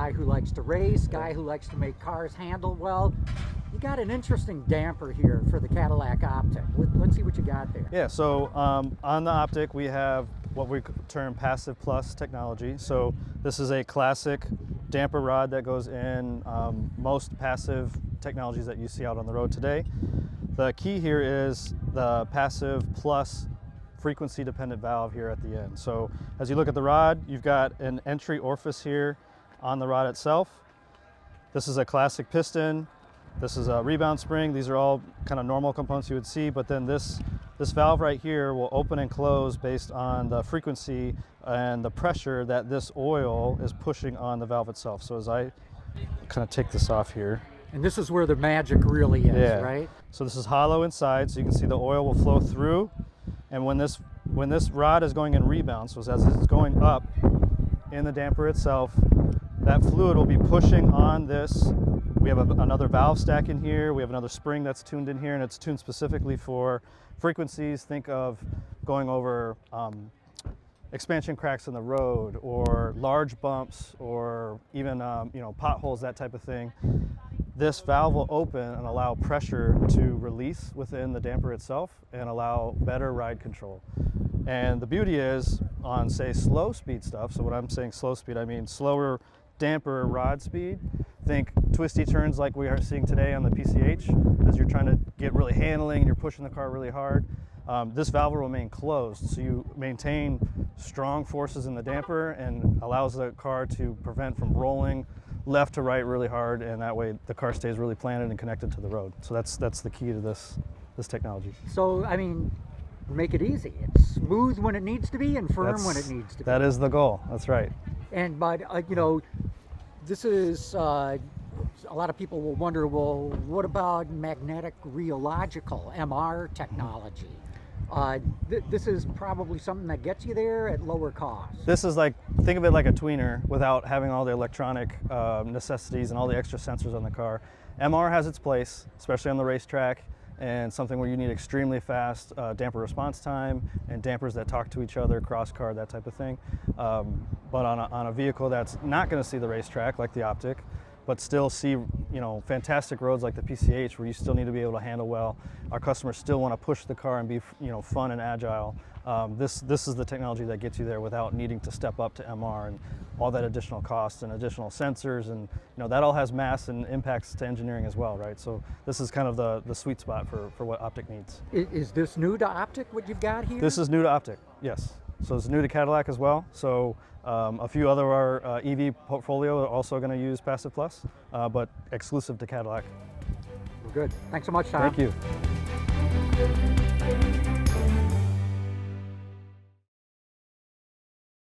guy who likes to race, guy who likes to make cars handle well. You got an interesting damper here for the Cadillac Optiq. Let's see what you got there. Yeah, so on the Optiq we have what we term passive plus technology. So this is a classic damper rod that goes in most passive technologies that you see out on the road today. The key here is the passive plus frequency dependent valve here at the end. So as you look at the rod, you've got an entry orifice here on the rod itself. This is a classic piston. This is a rebound spring. These are all kind of normal components you would see, but then this valve right here will open and close based on the frequency and the pressure that this oil is pushing on the valve itself. So as I kind of take this off here. And this is where the magic really is, Yeah. right? So this is hollow inside, so you can see the oil will flow through. And when this rod is going in rebound, so as it's going up in the damper itself, that fluid will be pushing on this. We have another valve stack in here. We have another spring that's tuned in here, and it's tuned specifically for frequencies. Think of going over expansion cracks in the road, or large bumps, or even potholes, that type of thing. This valve will open and allow pressure to release within the damper itself and allow better ride control. And the beauty is on, say, slow speed stuff, so when I'm saying slow speed, I mean slower damper rod speed. Think twisty turns like we are seeing today on the PCH, as you're trying to get really handling and you're pushing the car really hard. This valve will remain closed, so you maintain strong forces in the damper and allows the car to prevent from rolling left to right really hard, and that way the car stays really planted and connected to the road. So that's the key to this technology. So, I mean, make it easy. It's smooth when it needs to be and firm when it needs to be. That is the goal. That's right. And but this is a lot of people will wonder, well, what about magnetic rheological MR technology? This is probably something that gets you there at lower cost. This is like, think of it like a tweener without having all the electronic necessities and all the extra sensors on the car. MR has its place, especially on the racetrack, and something where you need extremely fast damper response time and dampers that talk to each other, cross car, that type of thing. But on a vehicle that's not going to see the racetrack like the Optiq, but still see fantastic roads like the PCH, where you still need to be able to handle well. Our customers still want to push the car and be fun and agile. This is the technology that gets you there without needing to step up to MR and all that additional cost and additional sensors, and that all has mass and impacts to engineering as well, right? So this is kind of the sweet spot for what Optiq needs. Is this new to Optiq, what you've got here? This is new to Optiq, yes. So it's new to Cadillac as well. So a few other of our EV portfolio are also going to use Passive Plus, but exclusive to Cadillac. Well, good. Thank so much, Tom. Thank you.